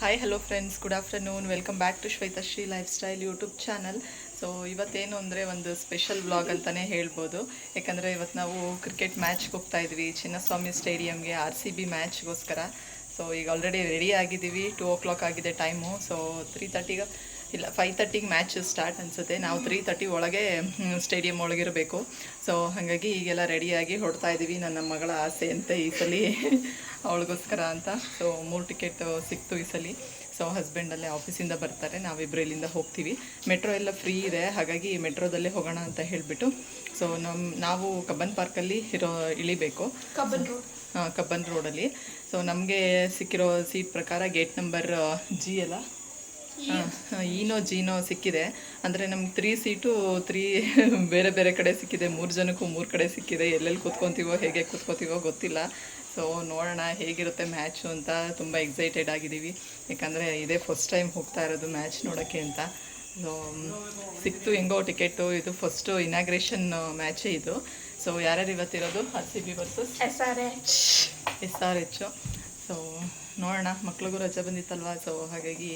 Hi hello friends, good afternoon. Welcome back to Shwethashree lifestyle YouTube channel. So ಇವತ್ತೇನು ಅಂದರೆ ಒಂದು special vlog ಅಂತಲೇ ಹೇಳ್ಬೋದು. ಯಾಕಂದರೆ ಇವತ್ತು ನಾವು ಕ್ರಿಕೆಟ್ ಮ್ಯಾಚ್ಗೆ ಹೋಗ್ತಾ ಇದ್ವಿ ಚಿನ್ನಸ್ವಾಮಿ ಸ್ಟೇಡಿಯಮ್ಗೆ, RCB ಮ್ಯಾಚ್ಗೋಸ್ಕರ. ಸೊ ಈಗ ಆಲ್ರೆಡಿ ರೆಡಿ ಆಗಿದ್ದೀವಿ. 2 o'clock ಆಗಿದೆ ಟೈಮು. ಸೊ 3:30 ಇಲ್ಲ 5:30ಗೆ ಮ್ಯಾಚ್ ಸ್ಟಾರ್ಟ್ ಅನಿಸುತ್ತೆ. ನಾವು 3:30 ಒಳಗೆ ಸ್ಟೇಡಿಯಂ ಒಳಗಿರಬೇಕು. ಸೊ ಹಾಗಾಗಿ ಈಗೆಲ್ಲ ರೆಡಿಯಾಗಿ ಹೊಡ್ತಾ ಇದ್ದೀವಿ. ನನ್ನ ಮಗಳ ಆಸೆ ಅಂತ ಈ ಸಲ ಅವಳಿಗೋಸ್ಕರ ಅಂತ. ಸೊ 3 ಟಿಕೆಟ್ ಸಿಕ್ತು ಈ ಸಲ. ಸೊ ಹಸ್ಬೆಂಡಲ್ಲೇ ಆಫೀಸಿಂದ ಬರ್ತಾರೆ, ನಾವಿಬ್ಬರು ಇಲ್ಲಿಂದ ಹೋಗ್ತೀವಿ. ಮೆಟ್ರೋ ಎಲ್ಲ ಫ್ರೀ ಇದೆ, ಹಾಗಾಗಿ ಮೆಟ್ರೋದಲ್ಲೇ ಹೋಗೋಣ ಅಂತ ಹೇಳಿಬಿಟ್ಟು ಸೊ ನಾವು ಕಬ್ಬನ್ ಪಾರ್ಕಲ್ಲಿ ಇಳಿಬೇಕು, ಕಬ್ಬನ್ ರೋಡಲ್ಲಿ. ಸೊ ನಮಗೆ ಸಿಕ್ಕಿರೋ ಸೀಟ್ ಪ್ರಕಾರ ಗೇಟ್ ನಂಬರ್ G ಅಲ್ಲ, ಜೀನೋ ಸಿಕ್ಕಿದೆ. ಅಂದರೆ ನಮ್ಗೆ 3 ಸೀಟು 3 ಬೇರೆ ಬೇರೆ ಕಡೆ ಸಿಕ್ಕಿದೆ. 3 ಜನಕ್ಕೂ 3 ಕಡೆ ಸಿಕ್ಕಿದೆ. ಎಲ್ಲೆಲ್ಲಿ ಕೂತ್ಕೊತೀವೋ ಹೇಗೆ ಕೂತ್ಕೊತೀವೋ ಗೊತ್ತಿಲ್ಲ. ಸೊ ನೋಡೋಣ ಹೇಗಿರುತ್ತೆ ಮ್ಯಾಚು ಅಂತ ತುಂಬ ಎಕ್ಸೈಟೆಡ್ ಆಗಿದ್ದೀವಿ. ಯಾಕಂದರೆ ಇದೇ ಫಸ್ಟ್ ಟೈಮ್ ಹೋಗ್ತಾ ಇರೋದು ಮ್ಯಾಚ್ ನೋಡೋಕ್ಕೆ ಅಂತ. ಸೊ ಸಿಕ್ತು ಹೆಂಗೋ ಟಿಕೆಟು. ಇದು ಫಸ್ಟು ಇನಾಗ್ರೇಷನ್ ಮ್ಯಾಚೇ ಇದು. ಸೊ ಯಾರ್ಯಾರು ಇವತ್ತಿರೋದು RCB ವರ್ಸಸ್ SRH. ಸೊ ನೋಡೋಣ, ಮಕ್ಳಿಗೂ ರಜೆ ಬಂದಿತ್ತಲ್ವ. ಸೊ ಹಾಗಾಗಿ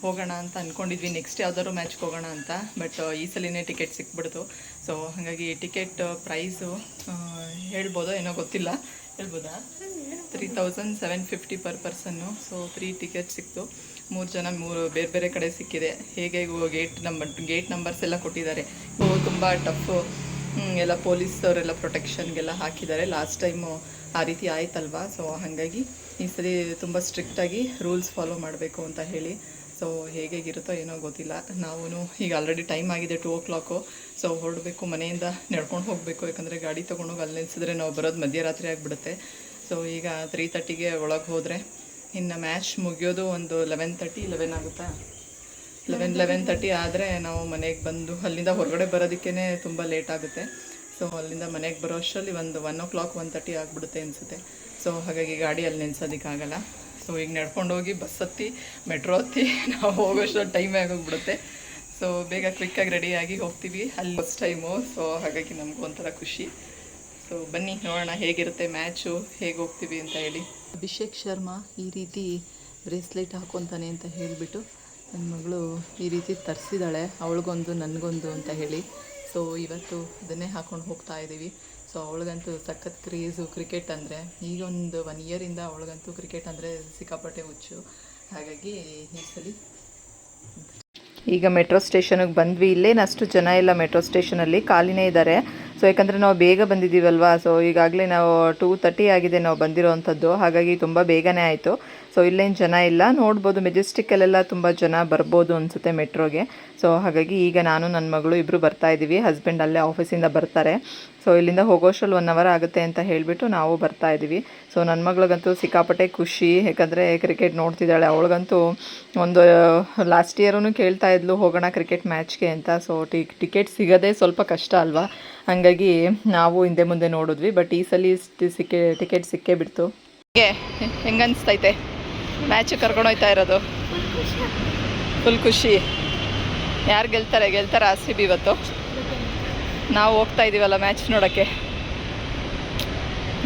ಹೋಗೋಣ ಅಂತ ಅಂದ್ಕೊಂಡಿದ್ವಿ. ನೆಕ್ಸ್ಟ್ ಯಾವ್ದಾದ್ರು ಮ್ಯಾಚ್ಗೆ ಹೋಗೋಣ ಅಂತ. ಬಟ್ ಈ ಸಲಿನೇ ಟಿಕೆಟ್ ಸಿಕ್ಬಿಡ್ತು. ಸೊ ಹಾಗಾಗಿ ಟಿಕೆಟ್ ಪ್ರೈಸು ಹೇಳ್ಬೋದೋ ಏನೋ ಗೊತ್ತಿಲ್ಲ, ಹೇಳ್ಬೋದಾ? 3,750 ಪರ್ ಪರ್ಸನ್ನು. ಸೊ 3 ಟಿಕೆಟ್ ಸಿಕ್ತು. 3 ಜನ 3 ಬೇರೆ ಬೇರೆ ಕಡೆ ಸಿಕ್ಕಿದೆ. ಹೇಗೆ ಗೇಟ್ ನಂಬರ್ಸ್ ಎಲ್ಲ ಕೊಟ್ಟಿದ್ದಾರೆ. ತುಂಬ ಟಫ್ ಎಲ್ಲ ಪೊಲೀಸವರೆಲ್ಲ ಪ್ರೊಟೆಕ್ಷನ್ಗೆಲ್ಲ ಹಾಕಿದ್ದಾರೆ. ಲಾಸ್ಟ್ ಟೈಮು ಆ ರೀತಿ ಆಯ್ತಲ್ವಾ. ಸೊ ಹಾಗಾಗಿ ಈ ಸರಿ ತುಂಬ ಸ್ಟ್ರಿಕ್ಟಾಗಿ ರೂಲ್ಸ್ ಫಾಲೋ ಮಾಡಬೇಕು ಅಂತ ಹೇಳಿ. ಸೊ ಹೇಗಿರುತ್ತೋ ಏನೋ ಗೊತ್ತಿಲ್ಲ. ನಾವು ಈಗ ಆಲ್ರೆಡಿ ಟೈಮ್ ಆಗಿದೆ 2 o'clock. ಸೊ ಹೊರಡಬೇಕು, ಮನೆಯಿಂದ ನಡ್ಕೊಂಡು ಹೋಗಬೇಕು. ಯಾಕಂದರೆ ಗಾಡಿ ತೊಗೊಂಡೋಗಿ ಅಲ್ಲಿ ನಿಲ್ಸಿದ್ರೆ ನಾವು ಬರೋದು ಮಧ್ಯರಾತ್ರಿ ಆಗಿಬಿಡುತ್ತೆ. ಸೊ ಈಗ 3:30ಗೆ ಒಳಗೆ ಹೋದರೆ ಇನ್ನು ಮ್ಯಾಚ್ ಮುಗಿಯೋದು ಒಂದು 11:30 ಆಗುತ್ತಾ, 11:30 ಆದರೆ ನಾವು ಮನೆಗೆ ಬಂದು ಅಲ್ಲಿಂದ ಹೊರಗಡೆ ಬರೋದಕ್ಕೇ ತುಂಬ ಲೇಟ್ ಆಗುತ್ತೆ. ಸೊ ಅಲ್ಲಿಂದ ಮನೆಗೆ ಬರೋ ಅಷ್ಟರಲ್ಲಿ ಒಂದು 1 o'clock 1:30 ಆಗಿಬಿಡುತ್ತೆ ಅನಿಸುತ್ತೆ. ಸೊ ಹಾಗಾಗಿ ಗಾಡಿ ಅಲ್ಲಿ ನಿಲ್ಸೋದಕ್ಕಾಗಲ್ಲ. ಸೊ ಈಗ ನಡ್ಕೊಂಡೋಗಿ ಬಸ್ ಹತ್ತಿ ಮೆಟ್ರೋ ಹತ್ತಿ ನಾವು ಹೋಗೋಷ್ಟರಲ್ಲಿ ಟೈಮೇ ಆಗೋಗ್ಬಿಡುತ್ತೆ. ಸೊ ಬೇಗ ಕ್ವಿಕ್ಕಾಗಿ ರೆಡಿಯಾಗಿ ಹೋಗ್ತೀವಿ. ಅಲ್ಲಿ ಫಸ್ಟ್ ಟೈಮು. ಸೊ ಹಾಗಾಗಿ ನಮಗೂ ಒಂಥರ ಖುಷಿ. ಸೊ ಬನ್ನಿ ನೋಡೋಣ ಹೇಗಿರುತ್ತೆ ಮ್ಯಾಚು, ಹೇಗೆ ಹೋಗ್ತೀವಿ ಅಂತ ಹೇಳಿ. ಅಭಿಷೇಕ್ ಶರ್ಮಾ ಈ ರೀತಿ ಬ್ರೇಸ್ಲೆಟ್ ಹಾಕ್ಕೊತಾನೆ ಅಂತ ಹೇಳಿಬಿಟ್ಟು ನನ್ನ ಮಗಳು ಈ ರೀತಿ ತರಿಸಿದ್ದಾಳೆ, ಅವಳಿಗೊಂದು ನನಗೊಂದು ಅಂತ ಹೇಳಿ. ಸೊ ಇವತ್ತು ಅದನ್ನೇ ಹಾಕ್ಕೊಂಡು ಹೋಗ್ತಾ ಇದ್ದೀವಿ. ಸೊ ಅವಳಿಗಂತೂ ಸಖತ್ ಕ್ರೇಜು ಕ್ರಿಕೆಟ್ ಅಂದರೆ. ಈಗ ಒಂದು 1 ಇಯರಿಂದ ಅವಳಿಗಂತೂ ಕ್ರಿಕೆಟ್ ಅಂದರೆ ಸಿಕ್ಕಾಪಟ್ಟೆ ಹುಚ್ಚು. ಹಾಗಾಗಿ ಈ ಸಲ ಈಗ ಮೆಟ್ರೋ ಸ್ಟೇಷನಿಗೆ ಬಂದ್ವಿ. ಇಲ್ಲೇನು ಅಷ್ಟು ಜನ ಇಲ್ಲ, ಮೆಟ್ರೋ ಸ್ಟೇಷನಲ್ಲಿ ಖಾಲಿನೇ ಇದ್ದಾರೆ. ಸೊ ಯಾಕಂದರೆ ನಾವು ಬೇಗ ಬಂದಿದ್ದೀವಲ್ವ. ಸೊ ಈಗಾಗಲೇ ನಾವು 2:30 ಆಗಿದೆ ನಾವು ಬಂದಿರೋವಂಥದ್ದು. ಹಾಗಾಗಿ ತುಂಬ ಬೇಗನೆ ಆಯಿತು. ಸೊ ಇಲ್ಲೇನು ಜನ ಇಲ್ಲ, ನೋಡ್ಬೋದು. ಮೆಜೆಸ್ಟಿಕ್ಕಲ್ಲೆಲ್ಲ ತುಂಬ ಜನ ಬರ್ಬೋದು ಅನಿಸುತ್ತೆ ಮೆಟ್ರೋಗೆ. ಸೊ ಹಾಗಾಗಿ ಈಗ ನಾನು ನನ್ನ ಮಗಳು ಇಬ್ಬರು ಬರ್ತಾ ಇದ್ದೀವಿ. ಹಸ್ಬೆಂಡ್ ಅಲ್ಲೇ ಆಫೀಸಿಂದ ಬರ್ತಾರೆ. ಸೊ ಇಲ್ಲಿಂದ ಹೋಗೋಷ್ಟರಲ್ಲಿ 1 hour ಆಗುತ್ತೆ ಅಂತ ಹೇಳಿಬಿಟ್ಟು ನಾವು ಬರ್ತಾ ಇದ್ದೀವಿ. ಸೊ ನನ್ನ ಮಗಳಿಗಂತೂ ಸಿಕ್ಕಾಪಟ್ಟೆ ಖುಷಿ, ಯಾಕಂದರೆ ಕ್ರಿಕೆಟ್ ನೋಡ್ತಿದ್ದಾಳೆ. ಅವಳಿಗಂತೂ ಒಂದು ಲಾಸ್ಟ್ ಇಯರೂ ಕೇಳ್ತಾ ಇದ್ಲು ಹೋಗೋಣ ಕ್ರಿಕೆಟ್ ಮ್ಯಾಚ್ಗೆ ಅಂತ. ಸೊ ಟಿಕೆಟ್ ಸಿಗೋದೇ ಸ್ವಲ್ಪ ಕಷ್ಟ ಅಲ್ವಾ. ಹಾಗಾಗಿ ನಾವು ಹಿಂದೆ ಮುಂದೆ ನೋಡಿದ್ವಿ. ಬಟ್ ಈ ಸಲ ಟಿಕೆಟ್ ಸಿಕ್ಕೇ ಬಿಡ್ತು. ಹೆಂಗನ್ಸ್ತೈತೆ ಮ್ಯಾಚ್ ಕರ್ಕೊಂಡೋಗ್ತಾ ಇರೋದು? ಫುಲ್ ಖುಷಿ. ಯಾರು ಗೆಲ್ತಾರೆ RCB ಇವತ್ತು. ನಾವು ಹೋಗ್ತಾ ಇದ್ದೀವಲ್ಲ ಮ್ಯಾಚ್ ನೋಡೋಕ್ಕೆ,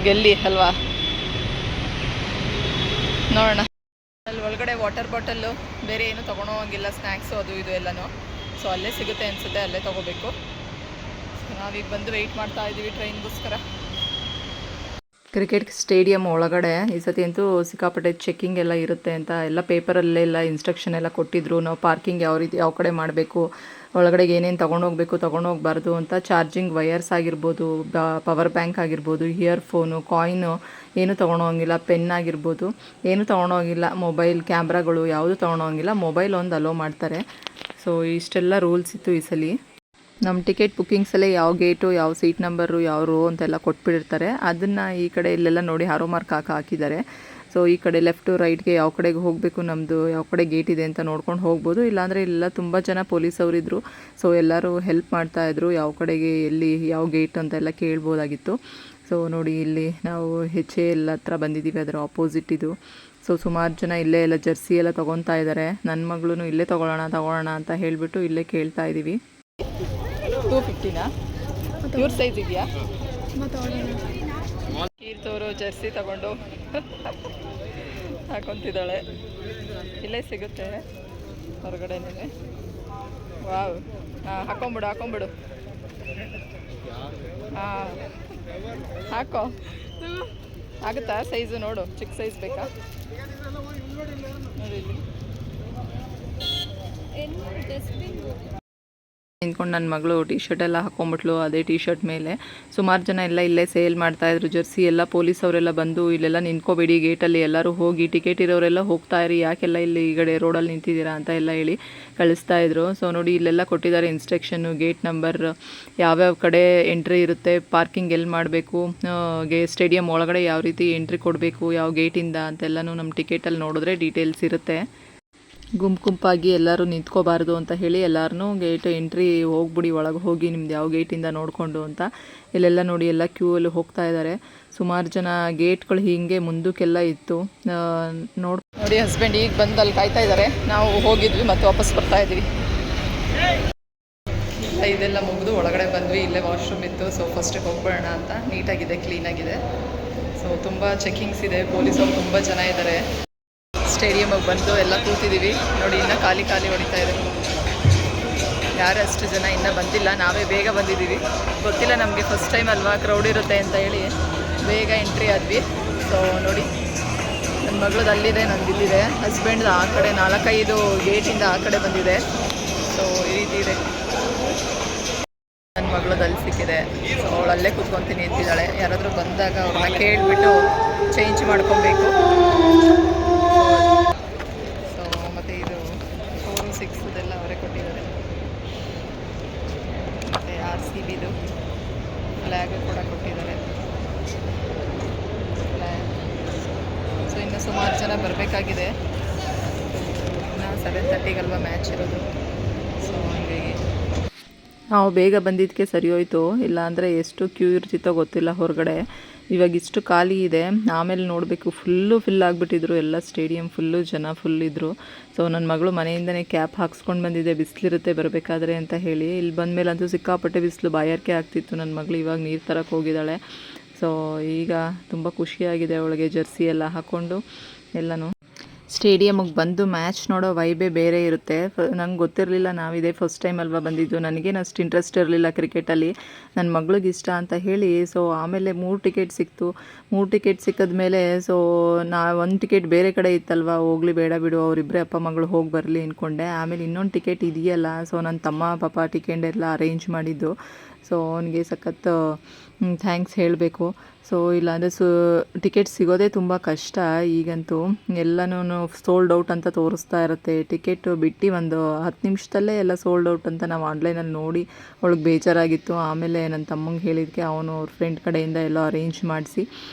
ಗೆಲ್ಲಿ ಅಲ್ವಾ. ನೋಡೋಣ. ಅಲ್ಲಿ ಒಳಗಡೆ ವಾಟರ್ ಬಾಟಲ್ಲು ಬೇರೆ ಏನು ತೊಗೊಳೋಂಗಿಲ್ಲ, ಸ್ನ್ಯಾಕ್ಸು ಅದು ಇದು ಎಲ್ಲನೂ. ಸೊ ಅಲ್ಲೇ ಸಿಗುತ್ತೆ ಅನಿಸುತ್ತೆ, ಅಲ್ಲೇ ತೊಗೋಬೇಕು. ನಾವೀಗ ಬಂದು ವೆಯ್ಟ್ ಮಾಡ್ತಾ ಇದ್ದೀವಿ ಟ್ರೈನ್ಗೋಸ್ಕರ. ಕ್ರಿಕೆಟ್ ಸ್ಟೇಡಿಯಂ ಒಳಗಡೆ ಈ ಸತಿ ಅಂತೂ ಸಿಕ್ಕಾಪಟ್ಟೆ ಚೆಕ್ಕಿಂಗ್ ಎಲ್ಲ ಇರುತ್ತೆ ಅಂತ ಎಲ್ಲ ಪೇಪರಲ್ಲೆಲ್ಲ ಇನ್ಸ್ಟ್ರಕ್ಷನ್ ಎಲ್ಲ ಕೊಟ್ಟಿದ್ರು. ನಾವು ಪಾರ್ಕಿಂಗ್ ಯಾವ ಕಡೆ ಮಾಡಬೇಕು, ಒಳಗಡೆಗೆ ಏನೇನು ತೊಗೊಂಡೋಗ್ಬಾರ್ದು ಅಂತ. ಚಾರ್ಜಿಂಗ್ ವಯರ್ಸ್ ಆಗಿರ್ಬೋದು, ಪವರ್ ಬ್ಯಾಂಕ್ ಆಗಿರ್ಬೋದು, ಇಯರ್ಫೋನು, ಕಾಯಿನು ಏನು ತೊಗೊಳೋಂಗಿಲ್ಲ. ಪೆನ್ ಆಗಿರ್ಬೋದು ಏನು ತೊಗೊಳೋಂಗಿಲ್ಲ. ಮೊಬೈಲ್ ಕ್ಯಾಮ್ರಾಗಳು ಯಾವುದು ತೊಗೊಳೋಂಗಿಲ್ಲ. ಮೊಬೈಲ್ ಒಂದು ಅಲೋ ಮಾಡ್ತಾರೆ. ಸೊ ಇಷ್ಟೆಲ್ಲ ರೂಲ್ಸ್ ಇತ್ತು ಈ ಸಲ. ನಮ್ಮ ಟಿಕೆಟ್ ಬುಕ್ಕಿಂಗ್ಸಲ್ಲೇ ಯಾವ ಗೇಟು, ಯಾವ ಸೀಟ್ ನಂಬರು, ಯಾವ ರೋ ಅಂತೆಲ್ಲ ಕೊಟ್ಬಿಟ್ಟಿರ್ತಾರೆ. ಅದನ್ನು ಈ ಕಡೆ ಇಲ್ಲೆಲ್ಲ ನೋಡಿ ಆರೋ ಮಾರ್ಕ್ ಹಾಕಿದ್ದಾರೆ. ಸೊ ಈ ಕಡೆ ಲೆಫ್ಟು ರೈಟ್ಗೆ ಯಾವ ಕಡೆಗೆ ಹೋಗಬೇಕು, ನಮ್ಮದು ಯಾವ ಕಡೆ ಗೇಟ್ ಇದೆ ಅಂತ ನೋಡ್ಕೊಂಡು ಹೋಗ್ಬೋದು. ಇಲ್ಲಾಂದರೆ ಇಲ್ಲ ತುಂಬ ಜನ ಪೊಲೀಸವರಿದ್ದರು. ಸೊ ಎಲ್ಲರೂ ಹೆಲ್ಪ್ ಮಾಡ್ತಾಯಿದ್ರು, ಯಾವ ಕಡೆಗೆ ಎಲ್ಲಿ ಯಾವ ಗೇಟ್ ಅಂತೆಲ್ಲ ಕೇಳ್ಬೋದಾಗಿತ್ತು. ಸೊ ನೋಡಿ ಇಲ್ಲಿ ನಾವು HAL ಹತ್ರ ಬಂದಿದ್ದೀವಿ, ಅದರ ಆಪೋಸಿಟ್ ಇದು. ಸೊ ಸುಮಾರು ಜನ ಇಲ್ಲೇ ಎಲ್ಲ ಜರ್ಸಿ ಎಲ್ಲ ತೊಗೊತಾ ಇದ್ದಾರೆ. ನನ್ನ ಮಗಳೂ ಇಲ್ಲೇ ತೊಗೊಳ್ಳೋಣ ಅಂತ ಹೇಳಿಬಿಟ್ಟು ಇಲ್ಲೇ ಕೇಳ್ತಾ ಇದ್ದೀವಿ. 250ನಾ? ಇವ್ರ ಸೈಜ್ ಇದೆಯಾ? ಕೀರ್ತವರು ಜರ್ಸಿ ತಗೊಂಡು ಹಾಕೊತಿದ್ದಾಳೆ. ಇಲ್ಲೇ ಸಿಗುತ್ತೆ ಹೊರಗಡೆನೇ. ವಾವ್, ಹಾಕೊಂಬಿಡು ಹಾಕೊಂಬಿಡು, ಹಾಂ ಹಾಕೋ. ಆಗುತ್ತಾ ಸೈಜು? ನೋಡು, ಚಿಕ್ಕ ಸೈಜ್ ಬೇಕಾ ನೋಡಿ ಇಲ್ಲಿ. ನಿಂತ್ಕೊಂಡು ನನ್ನ ಮಗಳು ಟಿ ಶರ್ಟ್ ಎಲ್ಲ ಹಾಕೊಂಬಿಟ್ಲು ಅದೇ ಟಿ ಶರ್ಟ್ ಮೇಲೆ. ಸುಮಾರು ಜನ ಎಲ್ಲ ಇಲ್ಲೇ ಸೇಲ್ ಮಾಡ್ತಾಯಿದ್ರು ಜರ್ಸಿ ಎಲ್ಲ. ಪೊಲೀಸ್ ಅವರೆಲ್ಲ ಬಂದು ಇಲ್ಲೆಲ್ಲ ನಿಂತ್ಕೋಬೇಡಿ ಗೇಟಲ್ಲಿ, ಎಲ್ಲರೂ ಹೋಗಿ ಟಿಕೆಟ್ ಇರೋರೆಲ್ಲ ಹೋಗ್ತಾ ಇರಿ, ಯಾಕೆಲ್ಲ ಇಲ್ಲಿ ಈ ಕಡೆ ರೋಡಲ್ಲಿ ನಿಂತಿದ್ದೀರಾ ಅಂತ ಎಲ್ಲ ಹೇಳಿ ಕಳಿಸ್ತಾ ಇದ್ರು. ಸೊ ನೋಡಿ ಇಲ್ಲೆಲ್ಲ ಕೊಟ್ಟಿದ್ದಾರೆ ಇನ್ಸ್ಟ್ರಕ್ಷನ್ನು, ಗೇಟ್ ನಂಬರ್, ಯಾವ್ಯಾವ ಕಡೆ ಎಂಟ್ರಿ ಇರುತ್ತೆ, ಪಾರ್ಕಿಂಗ್ ಎಲ್ಲಿ ಮಾಡಬೇಕು, ಸ್ಟೇಡಿಯಂ ಒಳಗಡೆ ಯಾವ ರೀತಿ ಎಂಟ್ರಿ ಕೊಡಬೇಕು, ಯಾವ ಗೇಟಿಂದ ಅಂತೆಲ್ಲನೂ ನಮ್ಮ ಟಿಕೆಟಲ್ಲಿ ನೋಡಿದ್ರೆ ಡೀಟೇಲ್ಸ್ ಇರುತ್ತೆ. ಗುಂಪಾಗಿ ಎಲ್ಲರೂ ನಿಂತ್ಕೋಬಾರ್ದು ಅಂತ ಹೇಳಿ ಎಲ್ಲರೂ ಗೇಟ್ ಎಂಟ್ರಿ ಹೋಗ್ಬಿಡಿ, ಒಳಗೆ ಹೋಗಿ ನಿಮ್ದು ಯಾವ ಗೇಟಿಂದ ನೋಡಿಕೊಂಡು ಅಂತ. ಇಲ್ಲೆಲ್ಲ ನೋಡಿ ಎಲ್ಲ ಕ್ಯೂ ಅಲ್ಲಿ ಹೋಗ್ತಾ ಇದ್ದಾರೆ. ಸುಮಾರು ಜನ ಗೇಟ್ಗಳು ಹೀಗೆ ಮುಂದಕ್ಕೆಲ್ಲ ಇತ್ತು. ನೋಡಿ ಹಸ್ಬೆಂಡ್ ಈಗ ಬಂದು ಅಲ್ಲಿ ಕಾಯ್ತಾ ಇದ್ದಾರೆ. ನಾವು ಹೋಗಿದ್ವಿ ಮತ್ತು ವಾಪಸ್ ಬರ್ತಾ ಇದ್ವಿ. ಇದೆಲ್ಲ ಮುಗಿದು ಒಳಗಡೆ ಬಂದ್ವಿ. ಇಲ್ಲೇ ವಾಶ್ರೂಮ್ ಇತ್ತು, ಸೊ ಫಸ್ಟಿಗೆ ಹೋಗ್ಬೇಡ ಅಂತ. ನೀಟಾಗಿದೆ, ಕ್ಲೀನಾಗಿದೆ. ಸೊ ತುಂಬ ಚೆಕಿಂಗ್ಸ್ ಇದೆ, ಪೊಲೀಸವ್ರು ತುಂಬ ಜನ ಇದ್ದಾರೆ. ಸ್ಟೇಡಿಯಮಿಗೆ ಬಂದು ಎಲ್ಲ ಕೂತಿದ್ದೀವಿ ನೋಡಿ. ಇನ್ನೂ ಖಾಲಿ ಹೊಡಿತಾ ಇದೆ, ಯಾರು ಅಷ್ಟು ಜನ ಇನ್ನೂ ಬಂದಿಲ್ಲ. ನಾವೇ ಬೇಗ ಬಂದಿದ್ದೀವಿ, ಗೊತ್ತಿಲ್ಲ ನಮಗೆ ಫಸ್ಟ್ ಟೈಮ್ ಅಲ್ವಾ, ಕ್ರೌಡ್ ಇರುತ್ತೆ ಅಂತ ಹೇಳಿ ಬೇಗ ಎಂಟ್ರಿ ಆದ್ವಿ. ಸೊ ನೋಡಿ ನನ್ನ ಮಗಳದ್ದು ಅಲ್ಲಿದೆ, ನಂದು ಇಲ್ಲಿದೆ. ಹಸ್ಬೆಂಡ್ ಆ ಕಡೆ 4-5 ಗೇಟಿಂದ ಆ ಕಡೆ ಬಂದಿದೆ. ಸೊ ಈ ರೀತಿ ಇದೆ. ನನ್ನ ಮಗಳದ್ದು ಅಲ್ಲಿ ಸಿಕ್ಕಿದೆ. ಸೊ ಅವಳು ಅಲ್ಲೇ ಕೂತ್ಕೊತೀನಿ ಅಂತಿದ್ದಾಳೆ. ಯಾರಾದರೂ ಬಂದಾಗ ಅವ್ರನ್ನ ಕೇಳಿಬಿಟ್ಟು ಚೇಂಜ್ ಮಾಡ್ಕೊಬೇಕು. ಸೊ ಮತ್ತು ಇದು 4, 6 ಇದೆಲ್ಲ ಅವರೇ ಕೊಟ್ಟಿದ್ದಾರೆ. ಮತ್ತು RCBದು ಫ್ಲ್ಯಾಗ್ ಕೂಡ ಕೊಟ್ಟಿದ್ದಾರೆ. ಸೊ ಇನ್ನು ಸುಮಾರು ಜನ ಬರಬೇಕಾಗಿದೆ. ಇನ್ನು 7:30ಗಲ್ವ ಮ್ಯಾಚ್ ಇರೋದು. ಸೊ ಹೀಗಾಗಿ ನಾವು ಬೇಗ ಬಂದಿದ್ದಕ್ಕೆ ಸರಿ ಹೋಯಿತು, ಇಲ್ಲಾಂದರೆ ಎಷ್ಟು ಕ್ಯೂ ಇರ್ತಿತ್ತೋ ಗೊತ್ತಿಲ್ಲ ಹೊರಗಡೆ. ಇವಾಗ ಇಷ್ಟು ಖಾಲಿ ಇದೆ, ಆಮೇಲೆ ನೋಡಬೇಕು. ಫಿಲ್ ಆಗಿಬಿಟ್ಟಿದ್ರು ಎಲ್ಲ, ಸ್ಟೇಡಿಯಂ ಫುಲ್ಲು ಜನ ಫುಲ್ ಇದ್ದರು. ಸೊ ನನ್ನ ಮಗಳು ಮನೆಯಿಂದನೇ ಕ್ಯಾಪ್ ಹಾಕ್ಸ್ಕೊಂಡು ಬಂದಿದ್ದೆ, ಬಿಸಿಲಿರುತ್ತೆ ಬರಬೇಕಾದ್ರೆ ಅಂತ ಹೇಳಿ. ಇಲ್ಲಿ ಬಂದಮೇಲೆ ಅಂತೂ ಸಿಕ್ಕಾಪಟ್ಟೆ ಬಿಸಿಲು, ಬಾಯಾರಿಕೆ ಆಗ್ತಿತ್ತು. ನನ್ನ ಮಗಳು ಇವಾಗ ನೀರು ತರಕ್ಕೆ ಹೋಗಿದ್ದಾಳೆ. ಸೊ ಈಗ ತುಂಬ ಖುಷಿಯಾಗಿದೆ ಅವಳಿಗೆ, ಜರ್ಸಿ ಎಲ್ಲ ಹಾಕ್ಕೊಂಡು ಎಲ್ಲನೂ. ಸ್ಟೇಡಿಯಮಿಗೆ ಬಂದು ಮ್ಯಾಚ್ ನೋಡೋ ವೈಬೇ ಬೇರೆ ಇರುತ್ತೆ. ನಂಗೆ ಗೊತ್ತಿರಲಿಲ್ಲ, ನಾವಿದೆ ಫಸ್ಟ್ ಟೈಮ್ ಅಲ್ವಾ ಬಂದಿದ್ದು. ನನಗೇನು ಅಷ್ಟು ಇಂಟ್ರೆಸ್ಟ್ ಇರಲಿಲ್ಲ ಕ್ರಿಕೆಟಲ್ಲಿ, ನನ್ನ ಮಗಳಿಗೆ ಇಷ್ಟ ಅಂತ ಹೇಳಿ. ಸೊ ಆಮೇಲೆ 3 ಟಿಕೆಟ್ ಸಿಕ್ತು. 3 ಟಿಕೆಟ್ ಸಿಕ್ಕಿದ್ಮೇಲೆ ಸೊ ಒಂದು ಟಿಕೆಟ್ ಬೇರೆ ಕಡೆ ಇತ್ತಲ್ವ, ಹೋಗ್ಲಿ ಬೇಡ ಬಿಡು, ಅವರಿಬ್ಬರೇ ಅಪ್ಪ ಮಗಳು ಹೋಗಿ ಬರಲಿ ಅಂದ್ಕೊಂಡೆ. ಆಮೇಲೆ ಇನ್ನೊಂದು ಟಿಕೆಟ್ ಇದೆಯಲ್ಲ, ಸೊ ನನ್ನ ತಮ್ಮ ಪಾಪ ಟಿಕೆಟ್ ಎಲ್ಲ ಅರೇಂಜ್ ಮಾಡಿದ್ದು. ಸೊ ಅವನಿಗೆ ಸಖತ್ ಥ್ಯಾಂಕ್ಸ್ ಹೇಳಬೇಕು. ಸೊ ಇಲ್ಲಾಂದರೆ ಟಿಕೆಟ್ ಸಿಗೋದೇ ತುಂಬ ಕಷ್ಟ ಈಗಂತೂ. ಎಲ್ಲನೂ ಸೋಲ್ಡ್ ಔಟ್ ಅಂತ ತೋರಿಸ್ತಾ ಇರುತ್ತೆ. ಟಿಕೆಟ್ ಬಿಟ್ಟು ಒಂದು 10 ನಿಮಿಷದಲ್ಲೇ ಎಲ್ಲ ಸೋಲ್ಡ್ ಔಟ್ ಅಂತ ನಾವು ಆನ್ಲೈನಲ್ಲಿ ನೋಡಿ ಅವಳಿಗೆ ಬೇಜಾರಾಗಿತ್ತು. ಆಮೇಲೆ ನನ್ನ ತಮ್ಮಂಗೆ ಹೇಳಿದ್ದಕ್ಕೆ ಅವನು ಅವ್ರ ಫ್ರೆಂಡ್ ಕಡೆಯಿಂದ ಎಲ್ಲ ಅರೇಂಜ್ ಮಾಡಿಸಿ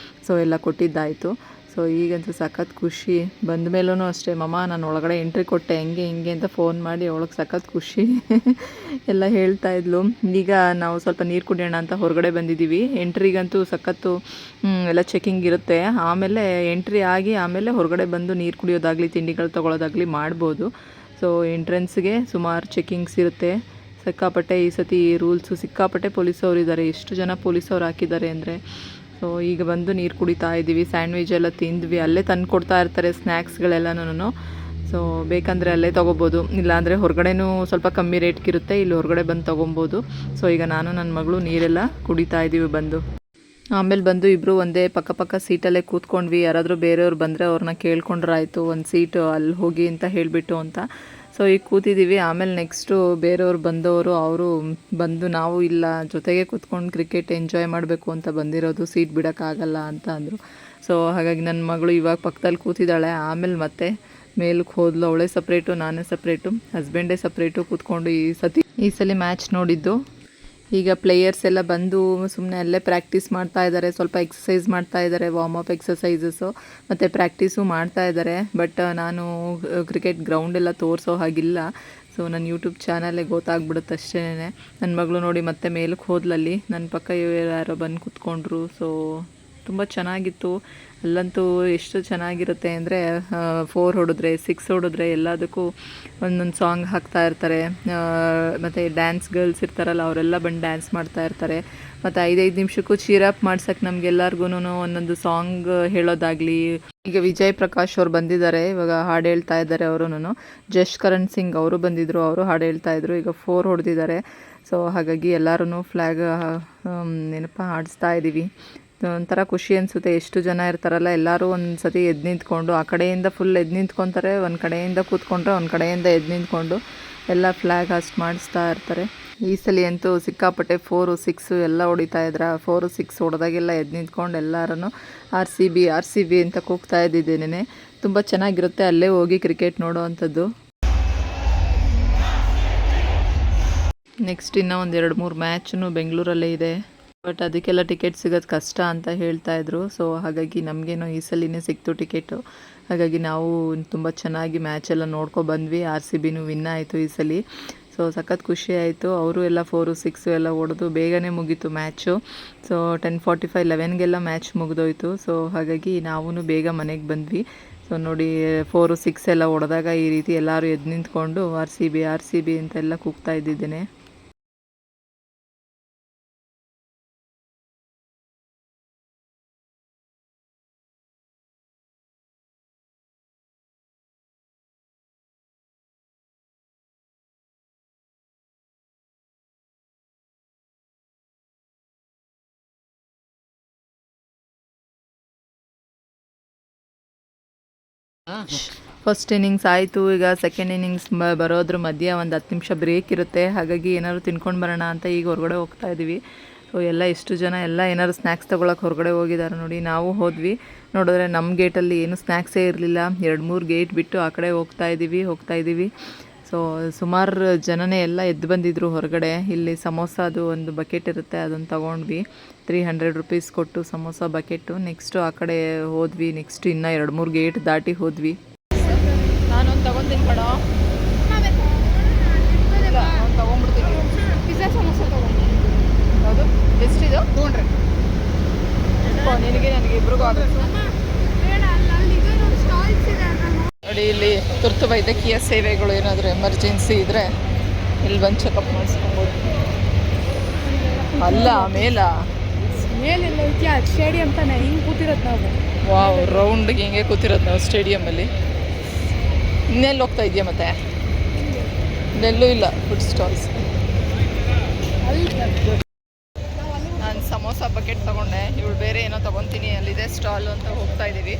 ಸೊ ಎಲ್ಲ ಕೊಟ್ಟಿದ್ದಾಯಿತು. ಸೊ ಈಗಂತೂ ಸಖತ್ ಖುಷಿ. ಬಂದ ಮೇಲೂ ಅಷ್ಟೇ, ಮಮ್ಮ ನಾನು ಒಳಗಡೆ ಎಂಟ್ರಿ ಕೊಟ್ಟೆ ಹೆಂಗೆ ಹಿಂಗೆ ಅಂತ ಫೋನ್ ಮಾಡಿ ಅವಳಿಗೆ ಸಖತ್ ಖುಷಿ ಎಲ್ಲ ಹೇಳ್ತಾಯಿದ್ಲು. ಈಗ ನಾವು ಸ್ವಲ್ಪ ನೀರು ಕುಡಿಯೋಣ ಅಂತ ಹೊರಗಡೆ ಬಂದಿದ್ದೀವಿ. ಎಂಟ್ರಿಗಂತೂ ಸಖತ್ತು ಎಲ್ಲ ಚೆಕಿಂಗ್ ಇರುತ್ತೆ. ಆಮೇಲೆ ಎಂಟ್ರಿ ಆಗಿ ಆಮೇಲೆ ಹೊರಗಡೆ ಬಂದು ನೀರು ಕುಡಿಯೋದಾಗಲಿ ತಿಂಡಿಗಳು ತೊಗೊಳೋದಾಗಲಿ ಮಾಡ್ಬೋದು. ಸೊ ಎಂಟ್ರೆನ್ಸ್ಗೆ ಸುಮಾರು ಚೆಕಿಂಗ್ಸ್ ಇರುತ್ತೆ ಸಿಕ್ಕಾಪಟ್ಟೆ. ಈ ಸತಿ ರೂಲ್ಸು ಸಿಕ್ಕಾಪಟ್ಟೆ ಪೊಲೀಸವ್ರು ಇದ್ದಾರೆ. ಎಷ್ಟು ಜನ ಪೊಲೀಸವ್ರು ಹಾಕಿದ್ದಾರೆ ಅಂದರೆ. ಸೊ ಈಗ ಬಂದು ನೀರು ಕುಡಿತಾ ಇದ್ದೀವಿ. ಸ್ಯಾಂಡ್ವಿಚ್ ಎಲ್ಲ ತಿಂದ್ವಿ, ಅಲ್ಲೇ ತಂದು ಕೊಡ್ತಾ ಇರ್ತಾರೆ ಸ್ನ್ಯಾಕ್ಸ್ಗಳೆಲ್ಲನೂ. ಸೊ ಬೇಕಂದರೆ ಅಲ್ಲೇ ತೊಗೋಬೋದು, ಇಲ್ಲಾಂದರೆ ಹೊರಗಡೆನೂ ಸ್ವಲ್ಪ ಕಮ್ಮಿ ರೇಟ್ಗಿರುತ್ತೆ, ಇಲ್ಲಿ ಹೊರಗಡೆ ಬಂದು ತೊಗೊಬೋದು. ಸೊ ಈಗ ನಾನು ನನ್ನ ಮಗಳು ನೀರೆಲ್ಲ ಕುಡಿತಾ ಇದ್ದೀವಿ ಬಂದು. ಆಮೇಲೆ ಬಂದು ಇಬ್ಬರು ಒಂದೇ ಪಕ್ಕ ಸೀಟಲ್ಲೇ ಕೂತ್ಕೊಂಡ್ವಿ. ಯಾರಾದರೂ ಬೇರೆಯವ್ರು ಬಂದರೆ ಅವ್ರನ್ನ ಕೇಳ್ಕೊಂಡ್ರಾಯ್ತು, ಒಂದು ಸೀಟು ಅಲ್ಲಿ ಹೋಗಿ ಅಂತ ಹೇಳಿಬಿಟ್ಟು ಅಂತ. ಸೊ ಈಗ ಕೂತಿದ್ದೀವಿ. ಆಮೇಲೆ ನೆಕ್ಸ್ಟು ಬೇರೆಯವ್ರು ಬಂದವರು, ಅವರು ಬಂದು ನಾವು ಇಲ್ಲ ಜೊತೆಗೆ ಕೂತ್ಕೊಂಡು ಕ್ರಿಕೆಟ್ ಎಂಜಾಯ್ ಮಾಡಬೇಕು ಅಂತ ಬಂದಿರೋದು, ಸೀಟ್ ಬಿಡೋಕ್ಕಾಗಲ್ಲ ಅಂತ ಅಂದರು. ಸೊ ಹಾಗಾಗಿ ನನ್ನ ಮಗಳು ಇವಾಗ ಪಕ್ಕದಲ್ಲಿ ಕೂತಿದ್ದಾಳೆ. ಆಮೇಲೆ ಮತ್ತೆ ಮೇಲಕ್ಕೆ ಹೋದ್ಲು, ಅವಳೇ ಸಪ್ರೇಟು ನಾನೇ ಸಪ್ರೇಟು, ಹಸ್ಬೆಂಡೇ ಸಪ್ರೇಟು ಕೂತ್ಕೊಂಡು ಈ ಸಲ ಮ್ಯಾಚ್ ನೋಡಿದ್ದು. ಈಗ ಪ್ಲೇಯರ್ಸ್ ಎಲ್ಲ ಬಂದು ಸುಮ್ಮನೆ ಅಲ್ಲೇ ಪ್ರಾಕ್ಟೀಸ್ ಮಾಡ್ತಾ ಇದ್ದಾರೆ, ಸ್ವಲ್ಪ ಎಕ್ಸಸೈಸ್ ಮಾಡ್ತಾ ಇದ್ದಾರೆ, ವಾರ್ಮಪ್ ಎಕ್ಸಸೈಸಸ್ಸು ಮತ್ತು ಪ್ರಾಕ್ಟೀಸು ಮಾಡ್ತಾ ಇದ್ದಾರೆ. ಬಟ್ ನಾನು ಕ್ರಿಕೆಟ್ ಗ್ರೌಂಡೆಲ್ಲ ತೋರಿಸೋ ಹಾಗಿಲ್ಲ. ಸೊ ನನ್ನ ಯೂಟ್ಯೂಬ್ ಚಾನಲ್ಲೇ ಗೊತ್ತಾಗ್ಬಿಡುತ್ತೆ ಅಷ್ಟೇ. ನನ್ನ ಮಗಳು ನೋಡಿ ಮತ್ತೆ ಮೇಲಕ್ಕೆ ಹೋದ್ಲಲ್ಲಿ, ನನ್ನ ಪಕ್ಕ ಯಾರೋ ಬಂದು ಕೂತ್ಕೊಂಡ್ರು. ಸೊ ತುಂಬ ಚೆನ್ನಾಗಿತ್ತು. ಅಲ್ಲಂತೂ ಎಷ್ಟು ಚೆನ್ನಾಗಿರುತ್ತೆ ಅಂದರೆ 4 ಹೊಡೆದ್ರೆ 6 ಹೊಡೆದ್ರೆ ಎಲ್ಲದಕ್ಕೂ ಒಂದೊಂದು ಸಾಂಗ್ ಹಾಕ್ತಾ ಇರ್ತಾರೆ. ಮತ್ತು ಡ್ಯಾನ್ಸ್ ಗರ್ಲ್ಸ್ ಇರ್ತಾರಲ್ಲ ಅವರೆಲ್ಲ ಬಂದು ಡ್ಯಾನ್ಸ್ ಮಾಡ್ತಾ ಇರ್ತಾರೆ. ಮತ್ತು 5-5 ನಿಮಿಷಕ್ಕೂ ಚೀರಪ್ ಮಾಡ್ಸಕ್ಕೆ ನಮಗೆಲ್ಲರಿಗೂ ಒಂದೊಂದು ಸಾಂಗ್ ಹೇಳೋದಾಗಲಿ. ಈಗ ವಿಜಯ್ ಪ್ರಕಾಶ್ ಅವ್ರು ಬಂದಿದ್ದಾರೆ, ಇವಾಗ ಹಾಡು ಹೇಳ್ತಾ ಇದ್ದಾರೆ ಅವರು. ಜಶ್ಕರಣ್ ಸಿಂಗ್ ಅವರು ಬಂದಿದ್ದರು, ಅವರು ಹಾಡು ಹೇಳ್ತಾ ಇದ್ರು. ಈಗ 4 ಹೊಡೆದಿದ್ದಾರೆ. ಸೊ ಹಾಗಾಗಿ ಎಲ್ಲರೂ ಫ್ಲ್ಯಾಗ್ ಆಡಿಸ್ತಾ ಇದ್ದೀವಿ. ಒಂಥರ ಖುಷಿ ಅನಿಸುತ್ತೆ. ಎಷ್ಟು ಜನ ಇರ್ತಾರಲ್ಲ ಎಲ್ಲರೂ ಒಂದು ಸತಿ ಎದ್ದು ನಿಂತ್ಕೊಂಡು, ಆ ಕಡೆಯಿಂದ ಫುಲ್ ಎದ್ದು ನಿಂತ್ಕೊತಾರೆ, ಒಂದು ಕಡೆಯಿಂದ ಕೂತ್ಕೊಂಡ್ರೆ ಒಂದು ಕಡೆಯಿಂದ ಎದ್ದು ನಿಂತ್ಕೊಂಡು ಎಲ್ಲ ಫ್ಲ್ಯಾಗ್ ಹಾಸ್ಟ್ ಮಾಡಿಸ್ತಾ ಇರ್ತಾರೆ. ಈ ಸಲ ಅಂತೂ ಸಿಕ್ಕಾಪಟ್ಟೆ 4, 6 ಎಲ್ಲ ಹೊಡಿತಾ ಇದ್ರ. 4, 6 ಹೊಡೆದಾಗೆಲ್ಲ ಎದ್ದು ನಿಂತ್ಕೊಂಡು ಎಲ್ಲರೂ RCB ಅಂತ ಕೂಗ್ತಾ ಇದ್ದಿದ್ದೇನೆ. ತುಂಬ ಚೆನ್ನಾಗಿರುತ್ತೆ ಅಲ್ಲೇ ಹೋಗಿ ಕ್ರಿಕೆಟ್ ನೋಡೋ ಅಂಥದ್ದು. ನೆಕ್ಸ್ಟ್ ಇನ್ನೂ ಒಂದು 2-3 ಮ್ಯಾಚೂ ಬೆಂಗಳೂರಲ್ಲೇ ಇದೆ. ಬಟ್ ಅದಕ್ಕೆಲ್ಲ ಟಿಕೆಟ್ ಸಿಗೋದು ಕಷ್ಟ ಅಂತ ಹೇಳ್ತಾಯಿದ್ರು. ಸೊ ಹಾಗಾಗಿ ನಮಗೇನೋ ಈ ಸಲಿನೇ ಸಿಕ್ತು ಟಿಕೆಟು. ಹಾಗಾಗಿ ನಾವು ತುಂಬ ಚೆನ್ನಾಗಿ ಮ್ಯಾಚೆಲ್ಲ ನೋಡ್ಕೊಬಂದ್ವಿ. RCBನೂ ವಿನ್ ಆಯಿತು ಈ ಸಲ. ಸೊ ಸಖತ್ ಖುಷಿ ಆಯಿತು. ಅವರು ಎಲ್ಲ 4, 6 ಎಲ್ಲ ಹೊಡೆದು ಬೇಗನೆ ಮುಗೀತು ಮ್ಯಾಚು. ಸೊ 10:45, 11ಗೆಲ್ಲ ಮ್ಯಾಚ್ ಮುಗಿದೋಯ್ತು. ಸೊ ಹಾಗಾಗಿ ನಾವು ಬೇಗ ಮನೆಗೆ ಬಂದ್ವಿ. ಸೊ ನೋಡಿ 4, 6 ಎಲ್ಲ ಹೊಡೆದಾಗ ಈ ರೀತಿ ಎಲ್ಲರೂ ಎದ್ದು ನಿಂತ್ಕೊಂಡು RCB ಅಂತೆಲ್ಲ ಕೂಗ್ತಾ ಇದ್ದಿದ್ದೇನೆ. ಫಸ್ಟ್ ಇನ್ನಿಂಗ್ಸ್ ಆಯಿತು. ಈಗ ಸೆಕೆಂಡ್ ಇನ್ನಿಂಗ್ಸ್ ಬರೋದ್ರ ಮಧ್ಯೆ ಒಂದು 10 ನಿಮಿಷ ಬ್ರೇಕ್ ಇರುತ್ತೆ. ಹಾಗಾಗಿ ಏನಾದ್ರು ತಿನ್ಕೊಂಡು ಬರೋಣ ಅಂತ ಈಗ ಹೊರಗಡೆ ಹೋಗ್ತಾ ಇದ್ದೀವಿ. ಸೊ ಎಲ್ಲ ಎಷ್ಟು ಜನ ಎಲ್ಲ ಏನಾದ್ರು ಸ್ನ್ಯಾಕ್ಸ್ ತೊಗೊಳಕ್ಕೆ ಹೊರಗಡೆ ಹೋಗಿದ್ದಾರೆ ನೋಡಿ. ನಾವು ಹೋದ್ವಿ, ನೋಡಿದ್ರೆ ನಮ್ಮ ಗೇಟಲ್ಲಿ ಏನು ಸ್ನ್ಯಾಕ್ಸೇ ಇರಲಿಲ್ಲ. 2-3 ಗೇಟ್ ಬಿಟ್ಟು ಆ ಕಡೆ ಹೋಗ್ತಾ ಇದ್ದೀವಿ. ಸೊ ಸುಮಾರು ಜನನೇ ಎಲ್ಲ ಎದ್ದು ಬಂದಿದ್ರು ಹೊರಗಡೆ. ಇಲ್ಲಿ ಸಮೋಸಾದು ಒಂದು ಬಕೆಟ್ ಇರುತ್ತೆ, ಅದನ್ನು ತೊಗೊಂಡ್ವಿ. 300 ರೂಪೀಸ್ ಕೊಟ್ಟು ಸಮೋಸ ಬಕೆಟು. ನೆಕ್ಸ್ಟು ಆ ಕಡೆ ಹೋದ್ವಿ. ನೆಕ್ಸ್ಟ್ ಇನ್ನೂ 2-3 ಗೇಟ್ ದಾಟಿ ಹೋದ್ವಿ. ನಾನೊಂದು ತೊಗೊತೀನಿ ಕಣೋ, ತೊಗೊಂಡ್ಬಿಡ್ತೀನಿ. ಪಿಜ್ಜಾ ಸಮೋಸ ತೊಗೊಂಡು ಹೌದು. ಎಷ್ಟಿದು? 200. ನಿನಗೆ ನನಗೆ ಇಬ್ರಿಗೂ ಆಗುತ್ತೆ ನೋಡಿ. ಇಲ್ಲಿ ತುರ್ತು ವೈದ್ಯಕೀಯ ಸೇವೆಗಳು ಏನಾದರೂ ಎಮರ್ಜೆನ್ಸಿ ಇದ್ದರೆ ಇಲ್ಲಿ ಬಂದು ಚೆಕಪ್ ಮಾಡಿಸ್ಕೊಬೋದು. ಅಲ್ಲ ಮೇಲೆಲ್ಲ ಇದೆಯಾ ಸ್ಟೇಡಿಯಂ ತಾನೆ, ಹಿಂಗೆ ಕೂತಿರೋದು ನಾವು. ವಾವ್, ರೌಂಡ್ಗೆ ಹಿಂಗೆ ಕೂತಿರೋದು ನಾವು ಸ್ಟೇಡಿಯಮಲ್ಲಿ. ಇನ್ನೆಲ್ಲಿ ಹೋಗ್ತಾ ಇದೆಯಾ ಮತ್ತೆ? ಇನ್ನೆಲ್ಲೂ ಇಲ್ಲ ಫುಡ್ ಸ್ಟಾಲ್ಸ್. ನಾನು ಸಮೋಸ ಬಕೆಟ್ ತೊಗೊಂಡೆ, ಇವಳು ಬೇರೆ ಏನೋ ತೊಗೊತೀನಿ, ಅಲ್ಲಿದೆ ಸ್ಟಾಲ್ ಅಂತ ಹೋಗ್ತಾ ಇದ್ದೀವಿ.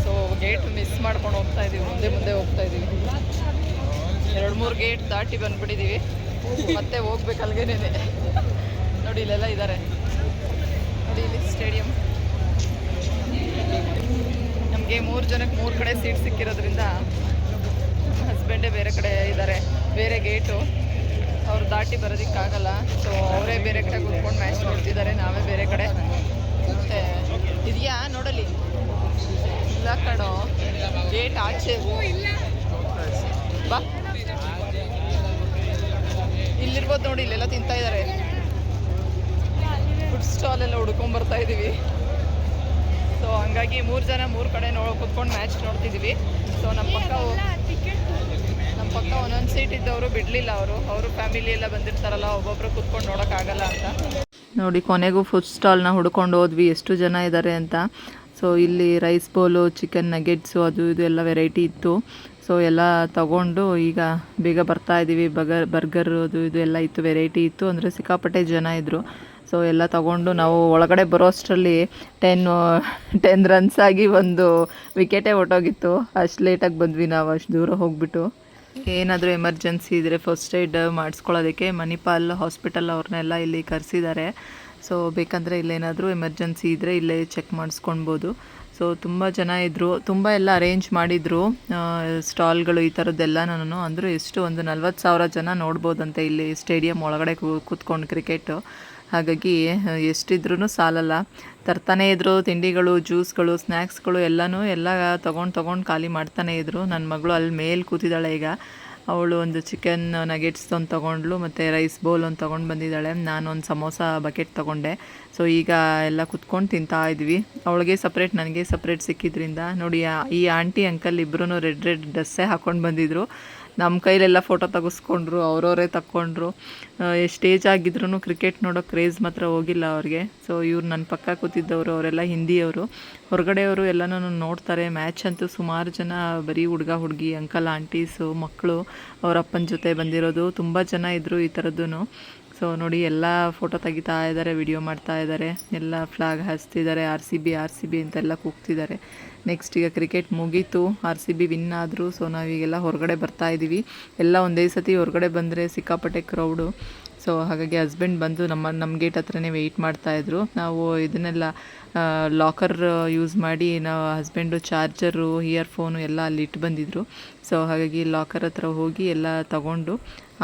ಸೊ ಗೇಟ್ ಮಿಸ್ ಮಾಡ್ಕೊಂಡು ಹೋಗ್ತಾ ಇದ್ದೀವಿ, ಮುಂದೆ ಹೋಗ್ತಾ ಇದ್ದೀವಿ. 2-3 ಗೇಟ್ ದಾಟಿ ಬಂದುಬಿಟ್ಟಿದ್ದೀವಿ. ಮತ್ತೆ ಹೋಗ್ಬೇಕು ಅಲ್ಲಿಗೇನೆ. ನೋಡಿ ಇಲ್ಲೆಲ್ಲ ಇದ್ದಾರೆ ನೋಡಿ, ಇಲ್ಲಿ ಸ್ಟೇಡಿಯಂ. ನಮಗೆ 3 ಜನಕ್ಕೆ 3 ಕಡೆ ಸೀಟ್ ಸಿಕ್ಕಿರೋದ್ರಿಂದ ನಮ್ಮ ಹಸ್ಬೆಂಡೇ ಬೇರೆ ಕಡೆ ಇದ್ದಾರೆ, ಬೇರೆ ಗೇಟು. ಅವ್ರು ದಾಟಿ ಬರೋದಕ್ಕಾಗಲ್ಲ. ಸೊ ಅವರೇ ಬೇರೆ ಕಡೆ ಕೂತ್ಕೊಂಡು ಮ್ಯಾಚ್ ನೋಡ್ತಿದ್ದಾರೆ, ನಾವೇ ಬೇರೆ ಕಡೆ. ಮತ್ತು ಇದೆಯಾ ನೋಡಲಿ? ಇಲ್ಲ ಕಣೋ, ಗೇಟ್ ಆಚೆ ಬಾ. ಇಲ್ಲಿರ್ಬೋದು ನೋಡಿ, ಇಲ್ಲೆಲ್ಲ ತಿಂತಾ ಇದ್ದಾರೆ. ಫುಡ್ ಸ್ಟಾಲ್ ಎಲ್ಲ ಹುಡ್ಕೊಂಬರ್ತಾ ಇದ್ದೀವಿ. ಸೊ ಹಂಗಾಗಿ 3 ಜನ 3 ಕಡೆ ಕೂತ್ಕೊಂಡು ಮ್ಯಾಚ್ ನೋಡ್ತಿದ್ದೀವಿ. ಸೊ ನಮ್ಮ ಪಕ್ಕ ಒಂದೊಂದು ಸೀಟ್ ಇದ್ದವರು ಬಿಡಲಿಲ್ಲ. ಅವರು ಫ್ಯಾಮಿಲಿ ಎಲ್ಲ ಬಂದಿರ್ತಾರಲ್ಲ, ಒಬ್ಬೊಬ್ಬರು ಕೂತ್ಕೊಂಡು ನೋಡೋಕ್ಕಾಗಲ್ಲ ಅಂತ ನೋಡಿ. ಕೊನೆಗೂ ಫುಡ್ ಸ್ಟಾಲ್ನ ಹುಡ್ಕೊಂಡು ಹೋದ್ವಿ, ಎಷ್ಟು ಜನ ಇದ್ದಾರೆ ಅಂತ. ಸೊ ಇಲ್ಲಿ ರೈಸ್ ಬೌಲು, ಚಿಕನ್ ನಗೆಟ್ಸು, ಅದು ಇದು ಎಲ್ಲ ವೆರೈಟಿ ಇತ್ತು. ಸೊ ಎಲ್ಲ ತಗೊಂಡು ಈಗ ಬೇಗ ಬರ್ತಾ ಇದ್ದೀವಿ. ಬರ್ಗರ್ ಅದು ಇದು ಎಲ್ಲ ಇತ್ತು, ವೆರೈಟಿ ಇತ್ತು. ಅಂದರೆ ಸಿಕ್ಕಾಪಟ್ಟೆ ಜನ ಇದ್ದರು. ಸೊ ಎಲ್ಲ ತಗೊಂಡು ನಾವು ಒಳಗಡೆ ಬರೋ ಅಷ್ಟರಲ್ಲಿ 10 ರನ್ಸ್ ಆಗಿ ಒಂದು ವಿಕೆಟೇ ಹೊಟ್ಟೋಗಿತ್ತು. ಅಷ್ಟು ಲೇಟಾಗಿ ಬಂದ್ವಿ ನಾವು, ಅಷ್ಟು ದೂರ ಹೋಗ್ಬಿಟ್ಟು. ಏನಾದರೂ ಎಮರ್ಜೆನ್ಸಿ ಇದ್ದರೆ ಫಸ್ಟ್ ಏಡ್ ಮಾಡಿಸ್ಕೊಳ್ಳೋದಕ್ಕೆ ಮಣಿಪಾಲ್ ಹಾಸ್ಪಿಟಲ್ ಅವ್ರನ್ನೆಲ್ಲ ಇಲ್ಲಿ ಕರೆಸಿದ್ದಾರೆ. ಸೊ ಬೇಕಂದರೆ ಇಲ್ಲೇನಾದರೂ ಎಮರ್ಜೆನ್ಸಿ ಇದ್ದರೆ ಇಲ್ಲೇ ಚೆಕ್ ಮಾಡಿಸ್ಕೊಳ್ಬೋದು. ಸೊ ತುಂಬ ಜನ ಇದ್ದರು, ತುಂಬ ಎಲ್ಲ ಅರೇಂಜ್ ಮಾಡಿದರು ಸ್ಟಾಲ್ಗಳು ಈ ಥರದ್ದೆಲ್ಲ. ನಾನು ಅಂದರೂ ಎಷ್ಟು ಒಂದು 40,000 ಜನ ನೋಡ್ಬೋದಂತೆ ಇಲ್ಲಿ ಸ್ಟೇಡಿಯಂ ಒಳಗಡೆ ಕೂತ್ಕೊಂಡು ಕ್ರಿಕೆಟು. ಹಾಗಾಗಿ ಎಷ್ಟಿದ್ರೂ ಸಾಲಲ್ಲ. ತರ್ತಾನೇ ಇದ್ದರು ತಿಂಡಿಗಳು, ಜ್ಯೂಸ್ಗಳು, ಸ್ನ್ಯಾಕ್ಸ್ಗಳು ಎಲ್ಲ ತೊಗೊಂಡು ಖಾಲಿ ಮಾಡ್ತಾನೇ ಇದ್ದರು. ನನ್ನ ಮಗಳು ಅಲ್ಲಿ ಮೇಲೆ ಕೂತಿದ್ದಾಳೆ ಈಗ. ಅವಳು ಒಂದು ಚಿಕನ್ ನಗೆಟ್ಸ್ ಒಂದು ತೊಗೊಂಡ್ಲು ಮತ್ತು ರೈಸ್ ಬೌಲ್ ಒಂದು ತೊಗೊಂಡು ಬಂದಿದ್ದಾಳೆ. ನಾನೊಂದು ಸಮೋಸ ಬಕೆಟ್ ತೊಗೊಂಡೆ. ಸೊ ಈಗ ಎಲ್ಲ ಕುತ್ಕೊಂಡು ತಿಂತಾ ಇದ್ವಿ. ಅವಳಿಗೆ ಸಪ್ರೇಟ್ ನನಗೆ ಸಪ್ರೇಟ್ ಸಿಕ್ಕಿದ್ರಿಂದ ನೋಡಿ ಈ ಆಂಟಿ ಅಂಕಲ್ ಇಬ್ಬರೂ ರೆಡ್ ಡ್ರೆಸ್ಸೇ ಹಾಕ್ಕೊಂಡು ಬಂದಿದ್ದರು. ನಮ್ಮ ಕೈಲೆಲ್ಲ ಫೋಟೋ ತೆಗೆಸ್ಕೊಂಡ್ರು, ಅವರವರೇ ತಕ್ಕೊಂಡ್ರು. ಎಷ್ಟು ಏಜ್ ಆಗಿದ್ರು ಕ್ರಿಕೆಟ್ ನೋಡೋ ಕ್ರೇಜ್ ಮಾತ್ರ ಹೋಗಿಲ್ಲ ಅವ್ರಿಗೆ. ಸೊ ಇವ್ರು ನನ್ನ ಪಕ್ಕ ಕೂತಿದ್ದವರು ಅವರೆಲ್ಲ ಹಿಂದಿಯವರು. ಹೊರಗಡೆಯವರು ಎಲ್ಲನೂ ನೋಡ್ತಾರೆ. ಮ್ಯಾಚ್ ಅಂತೂ ಸುಮಾರು ಜನ ಬರೀ ಹುಡುಗ ಹುಡುಗಿ ಅಂಕಲ್ ಆಂಟೀಸು ಮಕ್ಕಳು ಅವ್ರ ಅಪ್ಪನ ಜೊತೆ ಬಂದಿರೋದು ತುಂಬ ಜನ ಇದ್ದರು ಈ ಥರದ್ದು. ಸೊ ನೋಡಿ ಎಲ್ಲ ಫೋಟೋ ತೆಗಿತಾ ಇದ್ದಾರೆ, ವಿಡಿಯೋ ಮಾಡ್ತಾ ಇದ್ದಾರೆ, ಎಲ್ಲ ಫ್ಲಾಗ್ ಹಾಸ್ತಿದ್ದಾರೆ, ಆರ್ ಸಿ ಬಿ ಅಂತೆಲ್ಲ ಕೂಗ್ತಿದ್ದಾರೆ. ನೆಕ್ಸ್ಟ್ ಈಗ ಕ್ರಿಕೆಟ್ ಮುಗೀತು, RCB ವಿನ್ ಆದರು. ಸೊ ನಾವೀಗೆಲ್ಲ ಹೊರಗಡೆ ಬರ್ತಾ ಇದ್ದೀವಿ. ಎಲ್ಲ ಒಂದೇ ಸತಿ ಹೊರಗಡೆ ಬಂದರೆ ಸಿಕ್ಕಾಪಟ್ಟೆ ಕ್ರೌಡು. ಸೊ ಹಾಗಾಗಿ ಹಸ್ಬೆಂಡ್ ಬಂದು ನಮ್ಮ ಗೇಟ್ ಹತ್ರನೇ ವೆಯ್ಟ್ ಮಾಡ್ತಾಯಿದ್ರು. ನಾವು ಇದನ್ನೆಲ್ಲ ಲಾಕರ್ ಯೂಸ್ ಮಾಡಿ ನಾವು ಹಸ್ಬೆಂಡು ಚಾರ್ಜರು ಇಯರ್ಫೋನು ಎಲ್ಲ ಅಲ್ಲಿ ಇಟ್ಟು ಬಂದಿದ್ದರು. ಸೊ ಹಾಗಾಗಿ ಲಾಕರ್ ಹತ್ರ ಹೋಗಿ ಎಲ್ಲ ತಗೊಂಡು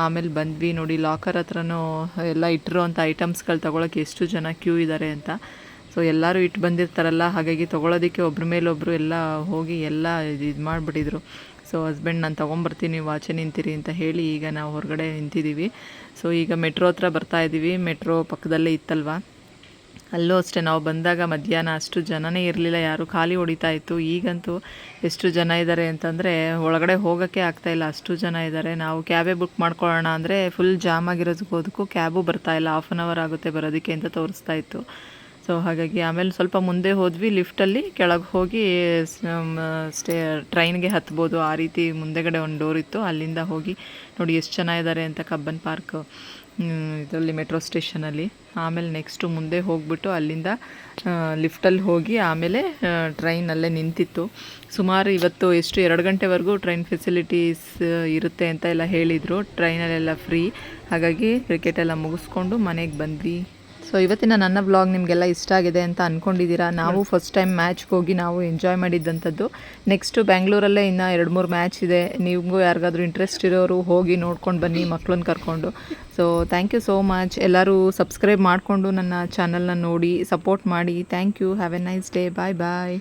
ಆಮೇಲೆ ಬಂದ್ವಿ. ನೋಡಿ ಲಾಕರ್ ಹತ್ರನೂ ಎಲ್ಲ ಇಟ್ಟಿರೋ ಅಂಥ ಐಟಮ್ಸ್ಗಳು ತೊಗೊಳಕ್ಕೆ ಎಷ್ಟು ಜನ ಕ್ಯೂ ಇದ್ದಾರೆ ಅಂತ. ಸೊ ಎಲ್ಲರೂ ಇಟ್ಟು ಬಂದಿರ್ತಾರಲ್ಲ, ಹಾಗಾಗಿ ತೊಗೊಳೋದಕ್ಕೆ ಒಬ್ರ ಮೇಲೊಬ್ಬರು ಎಲ್ಲ ಹೋಗಿ ಎಲ್ಲ ಇದು ಮಾಡಿಬಿಟ್ಟಿದ್ರು. ಸೊ ಹಸ್ಬೆಂಡ್ ನಾನು ತೊಗೊಂಬರ್ತೀನಿ, ವಾಚೆ ನಿಂತಿರಿ ಅಂತ ಹೇಳಿ ಈಗ ನಾವು ಹೊರಗಡೆ ನಿಂತಿದ್ದೀವಿ. ಸೊ ಈಗ ಮೆಟ್ರೋ ಹತ್ರ ಬರ್ತಾಯಿದ್ದೀವಿ. ಮೆಟ್ರೋ ಪಕ್ಕದಲ್ಲೇ ಇತ್ತಲ್ವ, ಅಲ್ಲೂ ಅಷ್ಟೇ ನಾವು ಬಂದಾಗ ಮಧ್ಯಾಹ್ನ ಅಷ್ಟು ಜನನೇ ಇರಲಿಲ್ಲ, ಯಾರು ಖಾಲಿ ಹೊಡಿತಾ ಇತ್ತು. ಈಗಂತೂ ಎಷ್ಟು ಜನ ಇದ್ದಾರೆ ಅಂತಂದರೆ ಒಳಗಡೆ ಹೋಗೋಕ್ಕೆ ಆಗ್ತಾಯಿಲ್ಲ, ಅಷ್ಟು ಜನ ಇದ್ದಾರೆ. ನಾವು ಕ್ಯಾಬೇ ಬುಕ್ ಮಾಡ್ಕೊಳ್ಳೋಣ ಅಂದರೆ ಫುಲ್ ಜಾಮ್ ಆಗಿರೋದಕ್ಕೂ ಕ್ಯಾಬು ಬರ್ತಾಯಿಲ್ಲ, 1/2 hour ಆಗುತ್ತೆ ಬರೋದಕ್ಕೆ ಅಂತ ತೋರಿಸ್ತಾ ಇತ್ತು. ಸೊ ಹಾಗಾಗಿ ಆಮೇಲೆ ಸ್ವಲ್ಪ ಮುಂದೆ ಹೋದ್ವಿ, ಲಿಫ್ಟಲ್ಲಿ ಕೆಳಗೆ ಹೋಗಿ ಟ್ರೈನ್ಗೆ ಹತ್ಬೋದು, ಆ ರೀತಿ ಮುಂದೆಗಡೆ ಒಂದು ಡೋರ್ ಇತ್ತು, ಅಲ್ಲಿಂದ ಹೋಗಿ ನೋಡಿ ಎಷ್ಟು ಚೆನ್ನಾಗಿದ್ದಾರೆ ಅಂತ ಕಬ್ಬನ್ ಪಾರ್ಕ್ ಇದರಲ್ಲಿ ಮೆಟ್ರೋ ಸ್ಟೇಷನಲ್ಲಿ. ಆಮೇಲೆ ನೆಕ್ಸ್ಟು ಮುಂದೆ ಹೋಗ್ಬಿಟ್ಟು ಅಲ್ಲಿಂದ ಲಿಫ್ಟಲ್ಲಿ ಹೋಗಿ ಆಮೇಲೆ ಟ್ರೈನಲ್ಲೇ ನಿಂತಿತ್ತು. ಸುಮಾರು ಇವತ್ತು 2 ಗಂಟೆವರೆಗೂ ಟ್ರೈನ್ ಫೆಸಿಲಿಟೀಸ್ ಇರುತ್ತೆ ಅಂತ ಎಲ್ಲ ಹೇಳಿದರು. ಟ್ರೈನಲ್ಲೆಲ್ಲ ಫ್ರೀ. ಹಾಗಾಗಿ ಕ್ರಿಕೆಟೆಲ್ಲ ಮುಗಿಸ್ಕೊಂಡು ಮನೆಗೆ ಬಂದ್ವಿ. ಸೊ ಇವತ್ತಿನ ನನ್ನ ವ್ಲಾಗ್ ನಿಮಗೆಲ್ಲ ಇಷ್ಟ ಆಗಿದೆ ಅಂತ ಅಂದ್ಕೊಂಡಿದ್ದೀರಾ. ನಾವು ಫಸ್ಟ್ ಟೈಮ್ ಮ್ಯಾಚ್ಗೆ ಹೋಗಿ ನಾವು ಎಂಜಾಯ್ ಮಾಡಿದ್ದಂಥದ್ದು. ನೆಕ್ಸ್ಟು ಬ್ಯಾಂಗ್ಳೂರಲ್ಲೇ ಇನ್ನೂ 2-3 ಮ್ಯಾಚ್ ಇದೆ. ನಿಮಗೂ ಯಾರಿಗಾದ್ರೂ ಇಂಟ್ರೆಸ್ಟ್ ಇರೋರು ಹೋಗಿ ನೋಡ್ಕೊಂಡು ಬನ್ನಿ ಮಕ್ಕಳನ್ನ ಕರ್ಕೊಂಡು. So thank you so much. ಎಲ್ಲರೂ ಸಬ್ಸ್ಕ್ರೈಬ್ ಮಾಡಿಕೊಂಡು ನನ್ನ ಚಾನಲ್ನ ನೋಡಿ ಸಪೋರ್ಟ್ ಮಾಡಿ. Thank you. Have a nice day. Bye bye.